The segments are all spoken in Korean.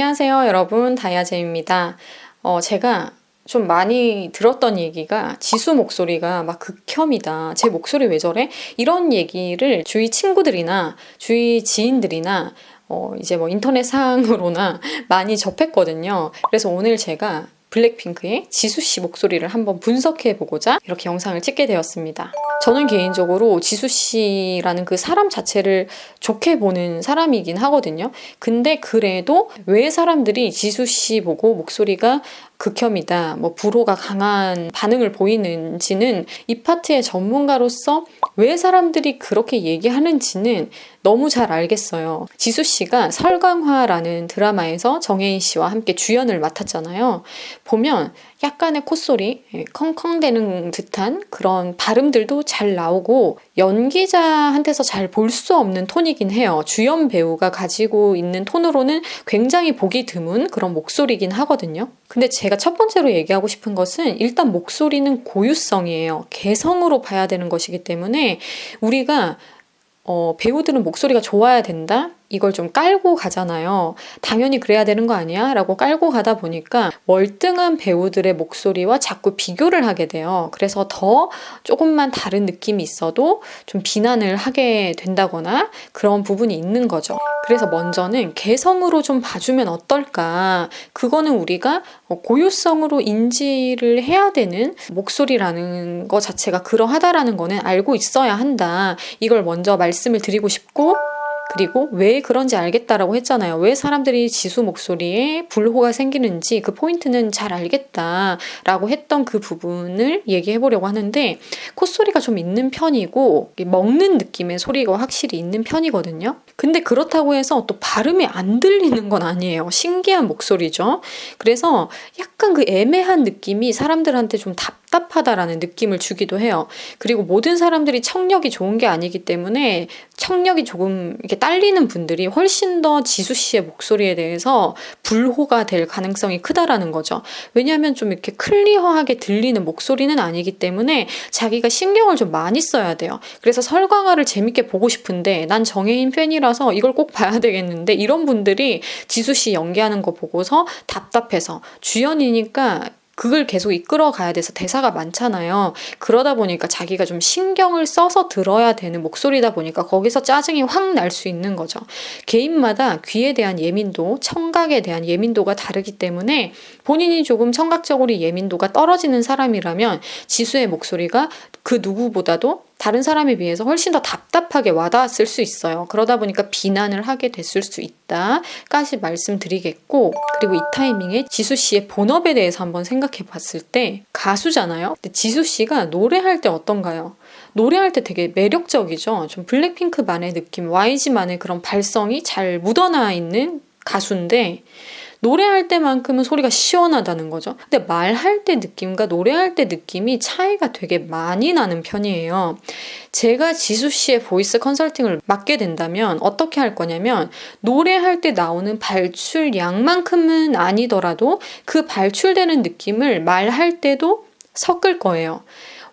안녕하세요, 여러분. 다이아제입니다. 제가 좀 많이 들었던 얘기가 지수 목소리가 막 극혐이다. 제 목소리 왜 저래? 이런 얘기를 주위 친구들이나 주위 지인들이나 이제 뭐 인터넷 상으로나 많이 접했거든요. 그래서 오늘 제가 블랙핑크의 지수 씨 목소리를 한번 분석해 보고자 이렇게 영상을 찍게 되었습니다. 저는 개인적으로 지수 씨라는 그 사람 자체를 좋게 보는 사람이긴 하거든요. 근데 그래도 왜 사람들이 지수 씨 보고 목소리가 극혐이다, 뭐 불호가 강한 반응을 보이는지는 이 파트의 전문가로서 왜 사람들이 그렇게 얘기하는지는 너무 잘 알겠어요. 지수 씨가 설강화라는 드라마에서 정혜인 씨와 함께 주연을 맡았잖아요. 보면 약간의 콧소리, 컹컹대는 듯한 그런 발음들도 잘 나오고 연기자한테서 잘 볼 수 없는 톤이긴 해요. 주연 배우가 가지고 있는 톤으로는 굉장히 보기 드문 그런 목소리긴 하거든요. 근데 제가 첫 번째로 얘기하고 싶은 것은 일단 목소리는 고유성이에요. 개성으로 봐야 되는 것이기 때문에 우리가 배우들은 목소리가 좋아야 된다? 이걸 좀 깔고 가잖아요. 당연히 그래야 되는 거 아니야? 라고 깔고 가다 보니까 월등한 배우들의 목소리와 자꾸 비교를 하게 돼요. 그래서 더 조금만 다른 느낌이 있어도 좀 비난을 하게 된다거나 그런 부분이 있는 거죠. 그래서 먼저는 개성으로 좀 봐주면 어떨까? 그거는 우리가 고유성으로 인지를 해야 되는 목소리라는 것 자체가 그러하다라는 거는 알고 있어야 한다. 이걸 먼저 말씀을 드리고 싶고, 그리고 왜 그런지 알겠다라고 했잖아요. 왜 사람들이 지수 목소리에 불호가 생기는지 그 포인트는 잘 알겠다라고 했던 그 부분을 얘기해 보려고 하는데, 콧소리가 좀 있는 편이고 먹는 느낌의 소리가 확실히 있는 편이거든요. 근데 그렇다고 해서 또 발음이 안 들리는 건 아니에요. 신기한 목소리죠. 그래서 약간 그 애매한 느낌이 사람들한테 좀 답답하다라는 느낌을 주기도 해요. 그리고 모든 사람들이 청력이 좋은 게 아니기 때문에 청력이 조금 이렇게 딸리는 분들이 훨씬 더 지수 씨의 목소리에 대해서 불호가 될 가능성이 크다라는 거죠. 왜냐하면 좀 이렇게 클리어하게 들리는 목소리는 아니기 때문에 자기가 신경을 좀 많이 써야 돼요. 그래서 설광화를 재밌게 보고 싶은데 난 정혜인 팬이라서 이걸 꼭 봐야 되겠는데, 이런 분들이 지수 씨 연기하는 거 보고서 답답해서, 주연이니까 그걸 계속 이끌어 가야 돼서 대사가 많잖아요. 그러다 보니까 자기가 좀 신경을 써서 들어야 되는 목소리다 보니까 거기서 짜증이 확 날 수 있는 거죠. 개인마다 귀에 대한 예민도, 청각에 대한 예민도가 다르기 때문에 본인이 조금 청각적으로 예민도가 떨어지는 사람이라면 지수의 목소리가 그 누구보다도 다른 사람에 비해서 훨씬 더 답답하게 와닿았을 수 있어요. 그러다 보니까 비난을 하게 됐을 수 있다까지 말씀드리겠고, 그리고 이 타이밍에 지수 씨의 본업에 대해서 한번 생각해 봤을 때, 가수잖아요. 근데 지수 씨가 노래할 때 어떤가요? 노래할 때 되게 매력적이죠. 좀 블랙핑크만의 느낌, YG만의 그런 발성이 잘 묻어나 있는 가수인데 노래할 때만큼은 소리가 시원하다는 거죠. 근데 말할 때 느낌과 노래할 때 느낌이 차이가 되게 많이 나는 편이에요. 제가 지수 씨의 보이스 컨설팅을 맡게 된다면 어떻게 할 거냐면, 노래할 때 나오는 발출량만큼은 아니더라도 그 발출되는 느낌을 말할 때도 섞을 거예요.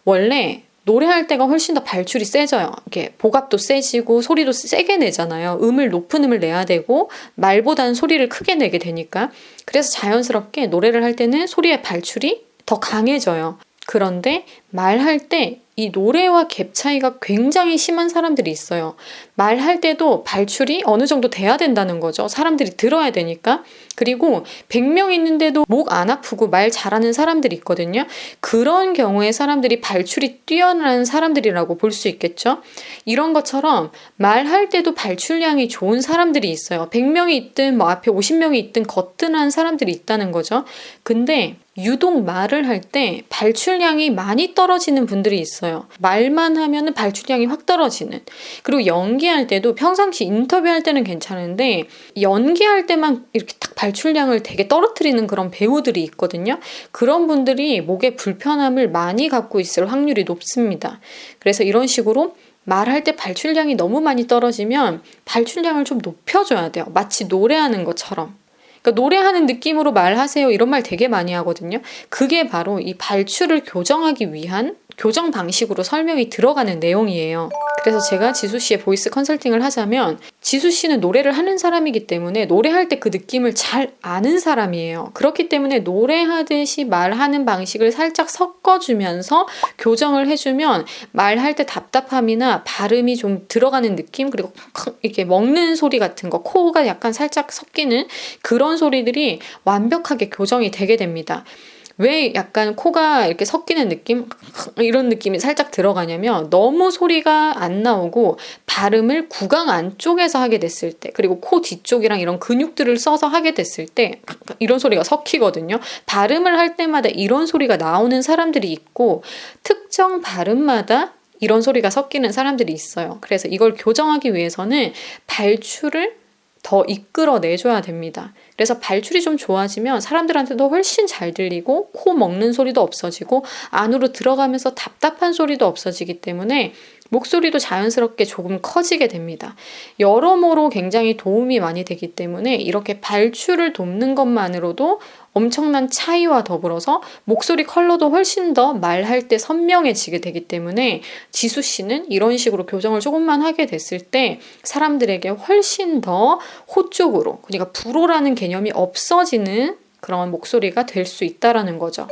원래 노래할 때가 훨씬 더 발출이 세져요. 이렇게 복압도 세지고 소리도 세게 내잖아요. 높은 음을 내야 되고 말보다는 소리를 크게 내게 되니까. 그래서 자연스럽게 노래를 할 때는 소리의 발출이 더 강해져요. 그런데 말할 때 이 노래와 갭 차이가 굉장히 심한 사람들이 있어요. 말할 때도 발출이 어느 정도 돼야 된다는 거죠. 사람들이 들어야 되니까. 그리고 100명 있는데도 목 안 아프고 말 잘하는 사람들이 있거든요. 그런 경우에 사람들이 발출이 뛰어난 사람들이라고 볼 수 있겠죠. 이런 것처럼 말할 때도 발출량이 좋은 사람들이 있어요. 100명이 있든 뭐 앞에 50명이 있든 거뜬한 사람들이 있다는 거죠. 근데 유독 말을 할 때 발출량이 많이 떨어지는 분들이 있어요. 말만 하면 발출량이 확 떨어지는. 그리고 연기할 때도 평상시 인터뷰할 때는 괜찮은데 연기할 때만 이렇게 딱 발출량을 되게 떨어뜨리는 그런 배우들이 있거든요. 그런 분들이 목에 불편함을 많이 갖고 있을 확률이 높습니다. 그래서 이런 식으로 말할 때 발출량이 너무 많이 떨어지면 발출량을 좀 높여줘야 돼요. 마치 노래하는 것처럼. 그러니까 노래하는 느낌으로 말하세요, 이런 말 되게 많이 하거든요. 그게 바로 이 발출을 교정하기 위한 교정 방식으로 설명이 들어가는 내용이에요. 그래서 제가 지수 씨의 보이스 컨설팅을 하자면 지수 씨는 노래를 하는 사람이기 때문에 노래할 때 그 느낌을 잘 아는 사람이에요. 그렇기 때문에 노래하듯이 말하는 방식을 살짝 섞어주면서 교정을 해주면 말할 때 답답함이나 발음이 좀 들어가는 느낌, 그리고 이렇게 먹는 소리 같은 거, 코가 약간 살짝 섞이는 그런 소리들이 완벽하게 교정이 되게 됩니다. 왜 약간 코가 이렇게 섞이는 느낌? 이런 느낌이 살짝 들어가냐면 너무 소리가 안 나오고 발음을 구강 안쪽에서 하게 됐을 때, 그리고 코 뒤쪽이랑 이런 근육들을 써서 하게 됐을 때 이런 소리가 섞이거든요. 발음을 할 때마다 이런 소리가 나오는 사람들이 있고 특정 발음마다 이런 소리가 섞이는 사람들이 있어요. 그래서 이걸 교정하기 위해서는 발출을 더 이끌어내줘야 됩니다. 그래서 발출이 좀 좋아지면 사람들한테도 훨씬 잘 들리고 코 먹는 소리도 없어지고 안으로 들어가면서 답답한 소리도 없어지기 때문에 목소리도 자연스럽게 조금 커지게 됩니다. 여러모로 굉장히 도움이 많이 되기 때문에 이렇게 발출을 돕는 것만으로도 엄청난 차이와 더불어서 목소리 컬러도 훨씬 더 말할 때 선명해지게 되기 때문에 지수 씨는 이런 식으로 교정을 조금만 하게 됐을 때 사람들에게 훨씬 더 호 쪽으로, 그러니까 불호라는 개념이 없어지는 그런 목소리가 될 수 있다라는 거죠.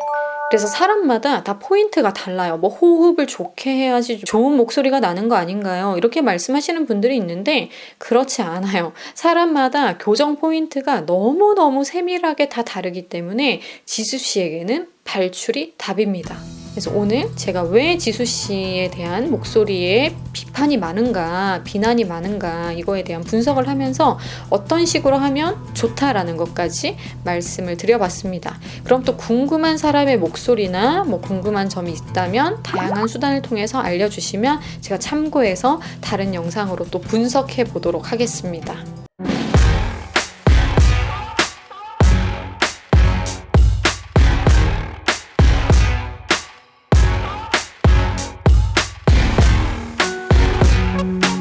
그래서 사람마다 다 포인트가 달라요. 뭐 호흡을 좋게 해야지 좋은 목소리가 나는 거 아닌가요? 이렇게 말씀하시는 분들이 있는데 그렇지 않아요. 사람마다 교정 포인트가 너무너무 세밀하게 다 다르기 때문에 지수 씨에게는 발출이 답입니다. 그래서 오늘 제가 왜 지수 씨에 대한 목소리에 비판이 많은가, 비난이 많은가 이거에 대한 분석을 하면서 어떤 식으로 하면 좋다라는 것까지 말씀을 드려봤습니다. 그럼 또 궁금한 사람의 목소리나 뭐 궁금한 점이 있다면 다양한 수단을 통해서 알려주시면 제가 참고해서 다른 영상으로 또 분석해 보도록 하겠습니다.